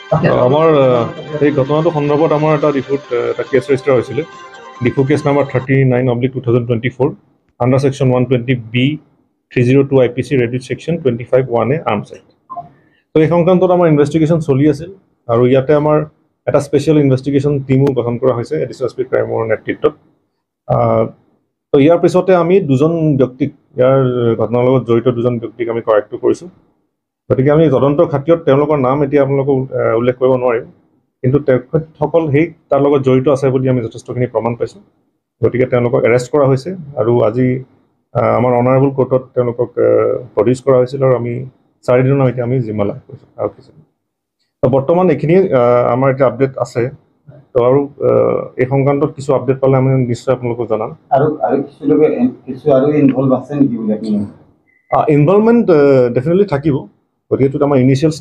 আমাৰ এই ঘটনাটো সন্দৰ্ভত আমাৰ এটা ডিফুত এটা কেছ ৰেজিষ্টাৰ হৈছিলে Diphu case number 39/2024 under section 120B/302 IPC read with section 25(1)A arms act. তো এই সংক্ৰান্তত আমাৰ ইনভেষ্টিগেশ্যন চলি আছিল আৰু ইয়াতে আমাৰ এটা স্পেচিয়েল ইনভেষ্টিগেশ্যন টিমো গঠন কৰা হৈছে এডিচনেল এছ পি ক্ৰাইমৰ নেতৃত্বত। তো ইয়াৰ পিছতে আমি দুজন ব্যক্তিক ইয়াৰ ঘটনাৰ লগত জড়িত দুজন ব্যক্তিক আমি কৰায়ত্ব কৰিছোঁ। গতিকে আমি তদন্তৰ খাতিৰত তেওঁলোকৰ নাম এতিয়া আপোনালোকক উল্লেখ কৰিব নোৱাৰিম, কিন্তু তেখেতসকল সেই তাৰ লগত জড়িত আছে বুলি আমি যথেষ্টখিনি প্ৰমাণ পাইছোঁ। গতিকে তেওঁলোকক এৰেষ্ট কৰা হৈছে আৰু আজি আমাৰ অনাৰেবল কোৰ্টত তেওঁলোকক প্ৰডিউচ কৰা হৈছিল আৰু আমি 4 দিনৰ এতিয়া আমি জিম্মা লাভ কৰিছোঁ আৰু কিছু বৰ্তমান এইখিনি আমাৰ এতিয়া আপডেট আছে। তো আৰু এই সংক্ৰান্তত কিছু আপডেট পালে আমি নিশ্চয় আপোনালোকক জনাম। ইনভলভমেণ্ট ডেফিনেটলি থাকিব, গতিকে এইটোত আমাৰ ইনিচিয়েল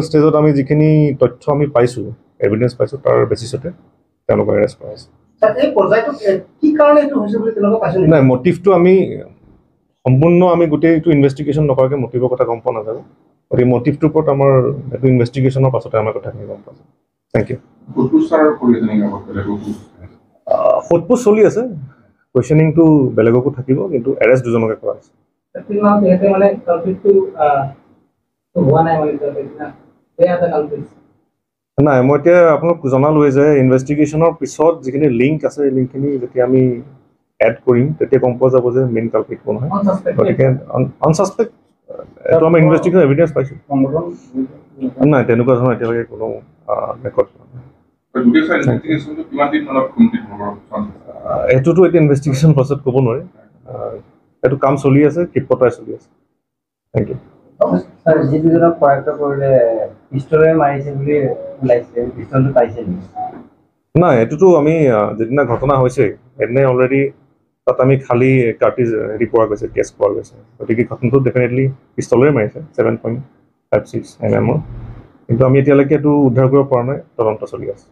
ষ্টেজত আমি যিখিনি তথ্য আমি পাইছোঁ, এভিডেঞ্চ পাইছোঁ, তাৰ বেচিছতে তেওঁলোকক এৰেষ্ট কৰা হৈছে। নাই, মটিভটো আমি সম্পূৰ্ণ আমি গোটেইটো ইনভেষ্টিগেশ্যন নকৰাকৈ মটিভৰ কথা গম পোৱা নাযাব। গতিকে মটিভটোৰ ওপৰত আমাৰ এইটো ইনভেষ্টিগেশ্যনৰ পাছতে আমাৰ কথাখিনি গম পোৱা যাব। Thank U. সোধপোছ চলি আছে, কুৱেশ্যনিংটো বেলেগকো থাকিব, কিন্তু এৰেষ্ট দুজনকে কৰা হৈছে। নাই, মই এতিয়া আপোনাক জনালোৱে যে ইনভেষ্টিগেশ্যনৰ পিছত যিখিনি লিংক আছে এই লিংকখিনি যেতিয়া আমি এড কৰিম তেতিয়া গম পোৱা যাব যে মেইন কালপিট কোন হয়। গতিকে অনচাছপেক্ট এইটো আমাৰ ইনভেষ্টিগেশ্যন এভিডেঞ্চ পাইছোঁ। নাই, তেনেকুৱা ধৰণৰ এতিয়ালৈকে কোনো ৰেকৰ্ড এইটোতো এতিয়া ইনভেষ্টিগেশ্যন প্ৰচেছত ক'ব নোৱাৰি। এইটো কাম চলি আছে, ক্ষিপ্ৰতাৰে চলি আছে। Thank you. নাই, এইটোতো আমি যিদিনা ঘটনা হৈছে সেইদিনাই অলৰেডি তাত আমি খালী কাৰ্টিজ হেৰি পোৱা গৈছে, কেছ পোৱা গৈছে। গতিকে ঘটনাটো ডেফিনেটলি পিষ্টলেৰে মাৰিছে 7.56 mm, কিন্তু আমি এতিয়ালৈকে এইটো উদ্ধাৰ কৰিব পৰা নাই, তদন্ত চলি আছে।